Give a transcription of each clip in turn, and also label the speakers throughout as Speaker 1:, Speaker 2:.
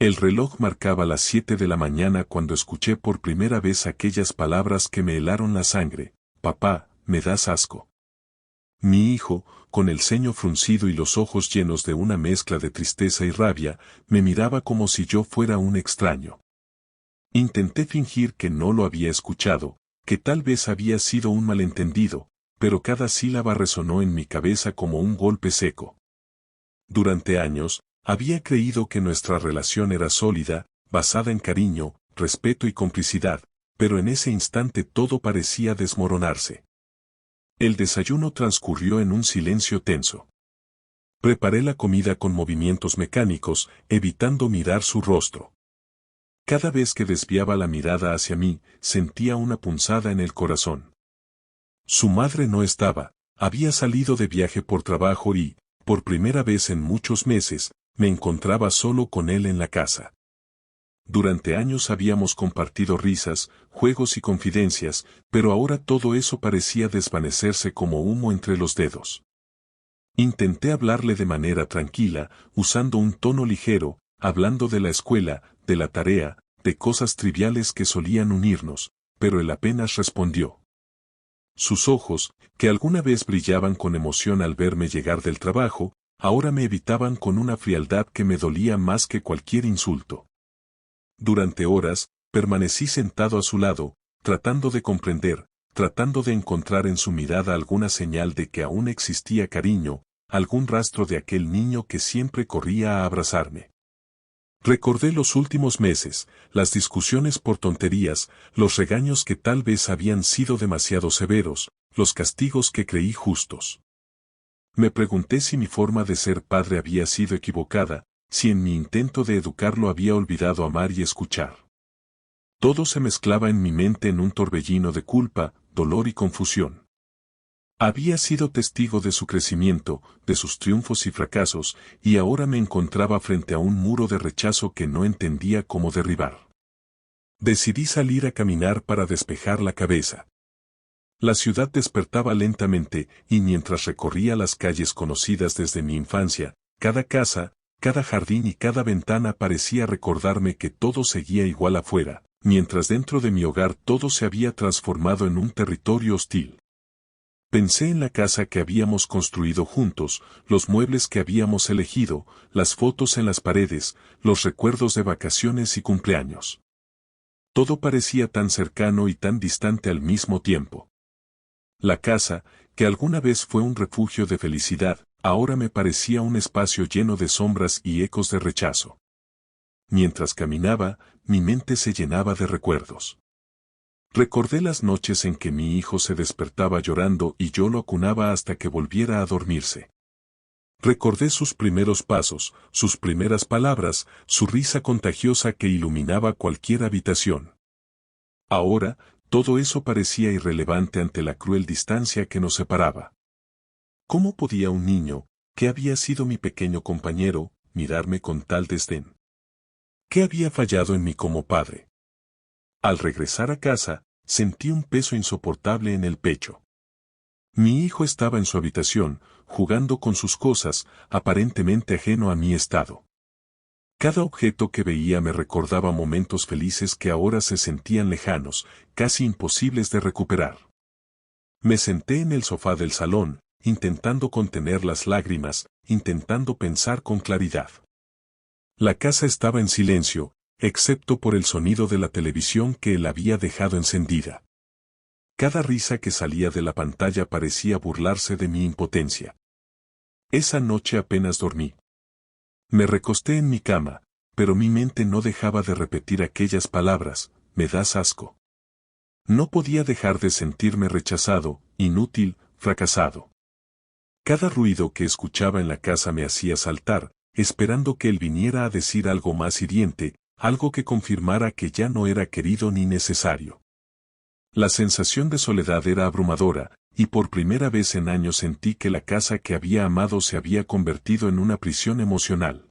Speaker 1: El reloj marcaba las 7 de la mañana cuando escuché por primera vez aquellas palabras que me helaron la sangre: papá, me das asco. Mi hijo, con el ceño fruncido y los ojos llenos de una mezcla de tristeza y rabia, me miraba como si yo fuera un extraño. Intenté fingir que no lo había escuchado, que tal vez había sido un malentendido, pero cada sílaba resonó en mi cabeza como un golpe seco. Durante años, había creído que nuestra relación era sólida, basada en cariño, respeto y complicidad, pero en ese instante todo parecía desmoronarse. El desayuno transcurrió en un silencio tenso. Preparé la comida con movimientos mecánicos, evitando mirar su rostro. Cada vez que desviaba la mirada hacia mí, sentía una punzada en el corazón. Su madre no estaba, había salido de viaje por trabajo y, por primera vez en muchos meses, me encontraba solo con él en la casa. Durante años habíamos compartido risas, juegos y confidencias, pero ahora todo eso parecía desvanecerse como humo entre los dedos. Intenté hablarle de manera tranquila, usando un tono ligero, hablando de la escuela, de la tarea, de cosas triviales que solían unirnos, pero él apenas respondió. Sus ojos, que alguna vez brillaban con emoción al verme llegar del trabajo, ahora me evitaban con una frialdad que me dolía más que cualquier insulto. Durante horas, permanecí sentado a su lado, tratando de comprender, tratando de encontrar en su mirada alguna señal de que aún existía cariño, algún rastro de aquel niño que siempre corría a abrazarme. Recordé los últimos meses, las discusiones por tonterías, los regaños que tal vez habían sido demasiado severos, los castigos que creí justos. Me pregunté si mi forma de ser padre había sido equivocada, si en mi intento de educarlo había olvidado amar y escuchar. Todo se mezclaba en mi mente en un torbellino de culpa, dolor y confusión. Había sido testigo de su crecimiento, de sus triunfos y fracasos, y ahora me encontraba frente a un muro de rechazo que no entendía cómo derribar. Decidí salir a caminar para despejar la cabeza. La ciudad despertaba lentamente, y mientras recorría las calles conocidas desde mi infancia, cada casa, cada jardín y cada ventana parecía recordarme que todo seguía igual afuera, mientras dentro de mi hogar todo se había transformado en un territorio hostil. Pensé en la casa que habíamos construido juntos, los muebles que habíamos elegido, las fotos en las paredes, los recuerdos de vacaciones y cumpleaños. Todo parecía tan cercano y tan distante al mismo tiempo. La casa, que alguna vez fue un refugio de felicidad, ahora me parecía un espacio lleno de sombras y ecos de rechazo. Mientras caminaba, mi mente se llenaba de recuerdos. Recordé las noches en que mi hijo se despertaba llorando y yo lo acunaba hasta que volviera a dormirse. Recordé sus primeros pasos, sus primeras palabras, su risa contagiosa que iluminaba cualquier habitación. Ahora, todo eso parecía irrelevante ante la cruel distancia que nos separaba. ¿Cómo podía un niño, que había sido mi pequeño compañero, mirarme con tal desdén? ¿Qué había fallado en mí como padre? Al regresar a casa, sentí un peso insoportable en el pecho. Mi hijo estaba en su habitación, jugando con sus cosas, aparentemente ajeno a mi estado. Cada objeto que veía me recordaba momentos felices que ahora se sentían lejanos, casi imposibles de recuperar. Me senté en el sofá del salón, intentando contener las lágrimas, intentando pensar con claridad. La casa estaba en silencio, excepto por el sonido de la televisión que él había dejado encendida. Cada risa que salía de la pantalla parecía burlarse de mi impotencia. Esa noche apenas dormí. Me recosté en mi cama, pero mi mente no dejaba de repetir aquellas palabras: me das asco. No podía dejar de sentirme rechazado, inútil, fracasado. Cada ruido que escuchaba en la casa me hacía saltar, esperando que él viniera a decir algo más hiriente, algo que confirmara que ya no era querido ni necesario. La sensación de soledad era abrumadora, y por primera vez en años sentí que la casa que había amado se había convertido en una prisión emocional.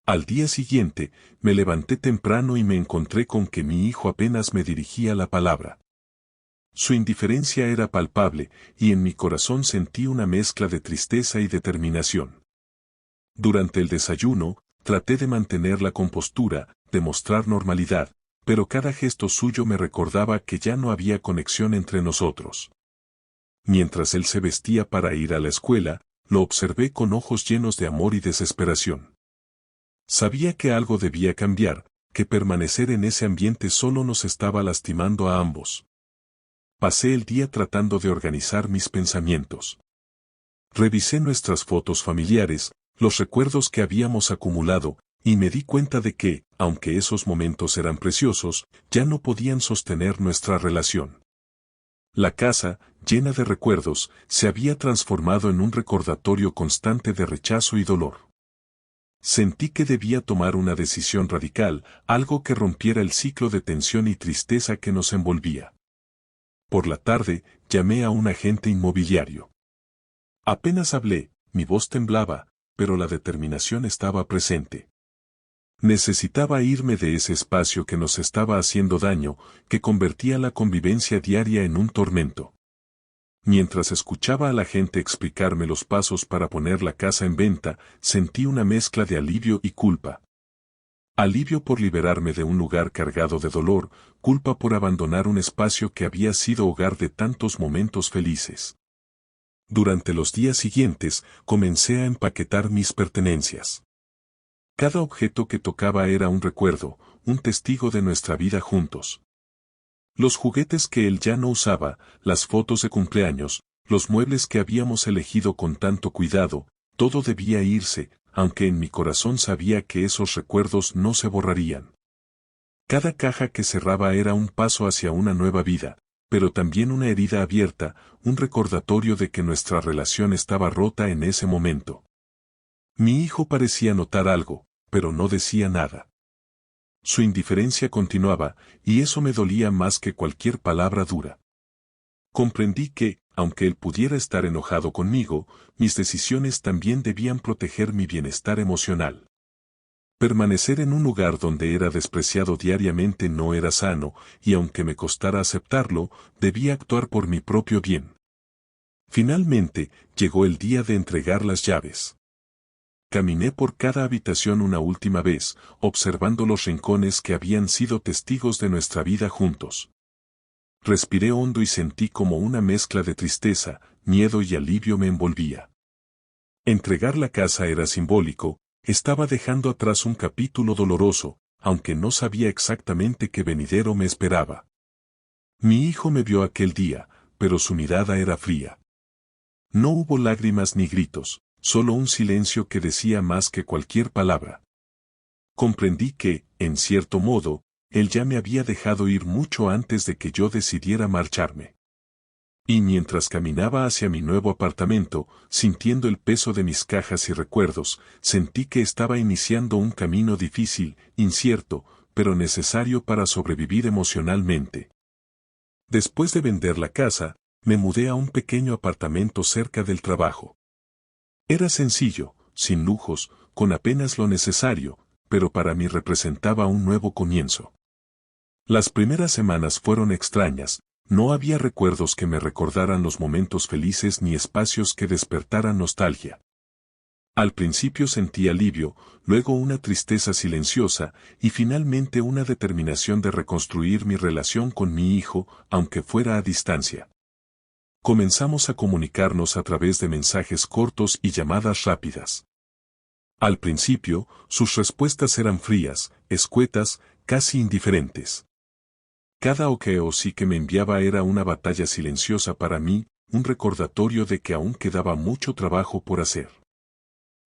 Speaker 1: Al día siguiente, me levanté temprano y me encontré con que mi hijo apenas me dirigía la palabra. Su indiferencia era palpable, y en mi corazón sentí una mezcla de tristeza y determinación. Durante el desayuno, Traté de mantener la compostura, de mostrar normalidad, pero cada gesto suyo me recordaba que ya no había conexión entre nosotros. Mientras él se vestía para ir a la escuela, lo observé con ojos llenos de amor y desesperación. Sabía que algo debía cambiar, que permanecer en ese ambiente solo nos estaba lastimando a ambos. Pasé el día tratando de organizar mis pensamientos. Revisé nuestras fotos familiares, los recuerdos que habíamos acumulado, y me di cuenta de que, aunque esos momentos eran preciosos, ya no podían sostener nuestra relación. La casa, llena de recuerdos, se había transformado en un recordatorio constante de rechazo y dolor. Sentí que debía tomar una decisión radical, algo que rompiera el ciclo de tensión y tristeza que nos envolvía. Por la tarde, llamé a un agente inmobiliario. Apenas hablé, mi voz temblaba, pero la determinación estaba presente. Necesitaba irme de ese espacio que nos estaba haciendo daño, que convertía la convivencia diaria en un tormento. Mientras escuchaba a la gente explicarme los pasos para poner la casa en venta, sentí una mezcla de alivio y culpa. Alivio por liberarme de un lugar cargado de dolor, culpa por abandonar un espacio que había sido hogar de tantos momentos felices. Durante los días siguientes, comencé a empaquetar mis pertenencias. Cada objeto que tocaba era un recuerdo, un testigo de nuestra vida juntos. Los juguetes que él ya no usaba, las fotos de cumpleaños, los muebles que habíamos elegido con tanto cuidado, todo debía irse, aunque en mi corazón sabía que esos recuerdos no se borrarían. Cada caja que cerraba era un paso hacia una nueva vida, pero también una herida abierta, un recordatorio de que nuestra relación estaba rota en ese momento. Mi hijo parecía notar algo, pero no decía nada. Su indiferencia continuaba, y eso me dolía más que cualquier palabra dura. Comprendí que, aunque él pudiera estar enojado conmigo, mis decisiones también debían proteger mi bienestar emocional. Permanecer en un lugar donde era despreciado diariamente no era sano, y aunque me costara aceptarlo, debía actuar por mi propio bien. Finalmente, llegó el día de entregar las llaves. Caminé por cada habitación una última vez, observando los rincones que habían sido testigos de nuestra vida juntos. Respiré hondo y sentí como una mezcla de tristeza, miedo y alivio me envolvía. Entregar la casa era simbólico, estaba dejando atrás un capítulo doloroso, aunque no sabía exactamente qué venidero me esperaba. Mi hijo me vio aquel día, pero su mirada era fría. No hubo lágrimas ni gritos, solo un silencio que decía más que cualquier palabra. Comprendí que, en cierto modo, él ya me había dejado ir mucho antes de que yo decidiera marcharme. Y mientras caminaba hacia mi nuevo apartamento, sintiendo el peso de mis cajas y recuerdos, sentí que estaba iniciando un camino difícil, incierto, pero necesario para sobrevivir emocionalmente. Después de vender la casa, me mudé a un pequeño apartamento cerca del trabajo. Era sencillo, sin lujos, con apenas lo necesario, pero para mí representaba un nuevo comienzo. Las primeras semanas fueron extrañas, no había recuerdos que me recordaran los momentos felices ni espacios que despertaran nostalgia. Al principio sentí alivio, luego una tristeza silenciosa y finalmente una determinación de reconstruir mi relación con mi hijo, aunque fuera a distancia. Comenzamos a comunicarnos a través de mensajes cortos y llamadas rápidas. Al principio, sus respuestas eran frías, escuetas, casi indiferentes. Cada ok o sí que me enviaba era una batalla silenciosa para mí, un recordatorio de que aún quedaba mucho trabajo por hacer.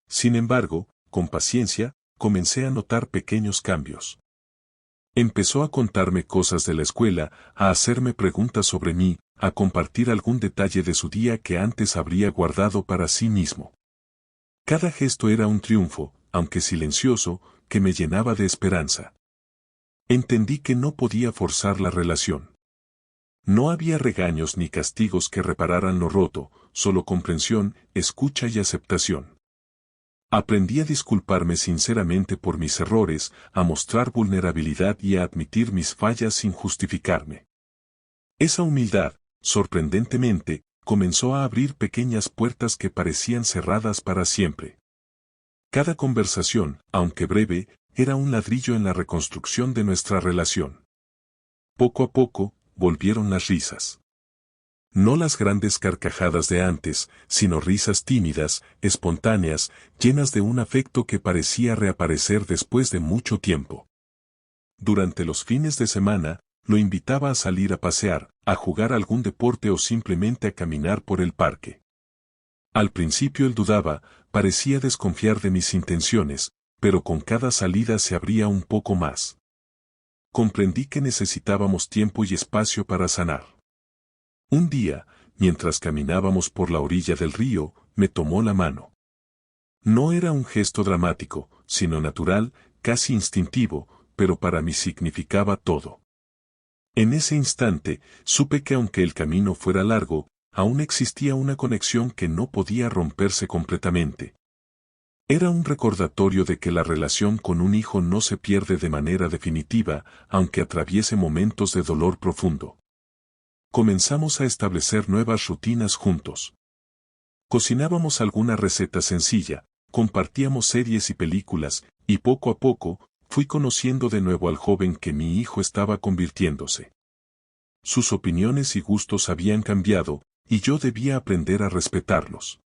Speaker 1: Sin embargo, con paciencia, comencé a notar pequeños cambios. Empezó a contarme cosas de la escuela, a hacerme preguntas sobre mí, a compartir algún detalle de su día que antes habría guardado para sí mismo. Cada gesto era un triunfo, aunque silencioso, que me llenaba de esperanza. Entendí que no podía forzar la relación. No había regaños ni castigos que repararan lo roto, solo comprensión, escucha y aceptación. Aprendí a disculparme sinceramente por mis errores, a mostrar vulnerabilidad y a admitir mis fallas sin justificarme. Esa humildad, sorprendentemente, comenzó a abrir pequeñas puertas que parecían cerradas para siempre. Cada conversación, aunque breve, era un ladrillo en la reconstrucción de nuestra relación. Poco a poco, volvieron las risas. No las grandes carcajadas de antes, sino risas tímidas, espontáneas, llenas de un afecto que parecía reaparecer después de mucho tiempo. Durante los fines de semana, lo invitaba a salir a pasear, a jugar algún deporte o simplemente a caminar por el parque. Al principio él dudaba, parecía desconfiar de mis intenciones, pero con cada salida se abría un poco más. Comprendí que necesitábamos tiempo y espacio para sanar. Un día, mientras caminábamos por la orilla del río, me tomó la mano. No era un gesto dramático, sino natural, casi instintivo, pero para mí significaba todo. En ese instante, supe que aunque el camino fuera largo, aún existía una conexión que no podía romperse completamente. Era un recordatorio de que la relación con un hijo no se pierde de manera definitiva, aunque atraviese momentos de dolor profundo. Comenzamos a establecer nuevas rutinas juntos. Cocinábamos alguna receta sencilla, compartíamos series y películas, y poco a poco, fui conociendo de nuevo al joven que mi hijo estaba convirtiéndose. Sus opiniones y gustos habían cambiado, y yo debía aprender a respetarlos.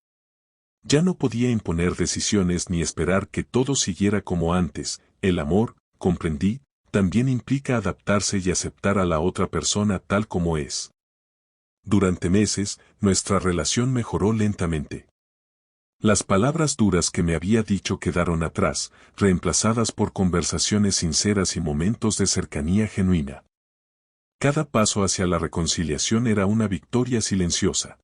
Speaker 1: Ya no podía imponer decisiones ni esperar que todo siguiera como antes. El amor, comprendí, también implica adaptarse y aceptar a la otra persona tal como es. Durante meses, nuestra relación mejoró lentamente. Las palabras duras que me había dicho quedaron atrás, reemplazadas por conversaciones sinceras y momentos de cercanía genuina. Cada paso hacia la reconciliación era una victoria silenciosa.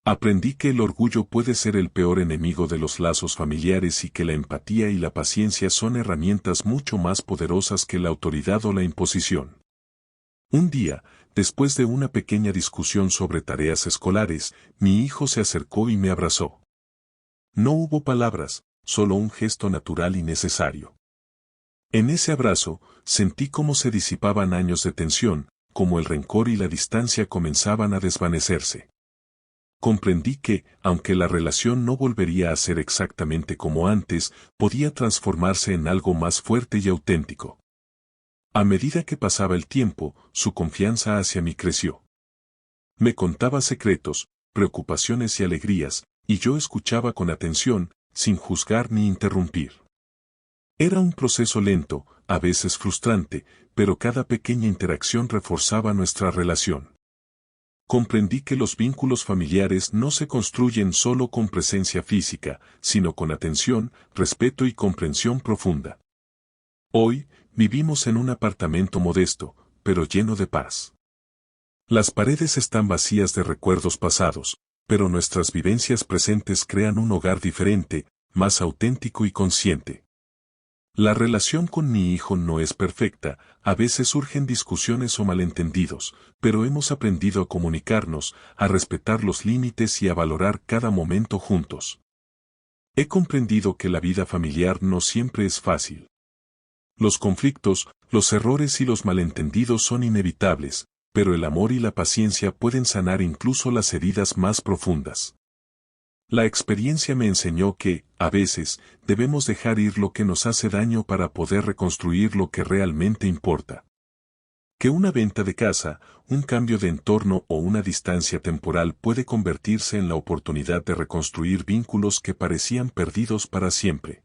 Speaker 1: Aprendí que el orgullo puede ser el peor enemigo de los lazos familiares y que la empatía y la paciencia son herramientas mucho más poderosas que la autoridad o la imposición. Un día, después de una pequeña discusión sobre tareas escolares, mi hijo se acercó y me abrazó. No hubo palabras, solo un gesto natural y necesario. En ese abrazo, sentí cómo se disipaban años de tensión, cómo el rencor y la distancia comenzaban a desvanecerse. Comprendí que, aunque la relación no volvería a ser exactamente como antes, podía transformarse en algo más fuerte y auténtico. A medida que pasaba el tiempo, su confianza hacia mí creció. Me contaba secretos, preocupaciones y alegrías, y yo escuchaba con atención, sin juzgar ni interrumpir. Era un proceso lento, a veces frustrante, pero cada pequeña interacción reforzaba nuestra relación. Comprendí que los vínculos familiares no se construyen solo con presencia física, sino con atención, respeto y comprensión profunda. Hoy, vivimos en un apartamento modesto, pero lleno de paz. Las paredes están vacías de recuerdos pasados, pero nuestras vivencias presentes crean un hogar diferente, más auténtico y consciente. La relación con mi hijo no es perfecta, a veces surgen discusiones o malentendidos, pero hemos aprendido a comunicarnos, a respetar los límites y a valorar cada momento juntos. He comprendido que la vida familiar no siempre es fácil. Los conflictos, los errores y los malentendidos son inevitables, pero el amor y la paciencia pueden sanar incluso las heridas más profundas. La experiencia me enseñó que, a veces, debemos dejar ir lo que nos hace daño para poder reconstruir lo que realmente importa. Que una venta de casa, un cambio de entorno o una distancia temporal puede convertirse en la oportunidad de reconstruir vínculos que parecían perdidos para siempre.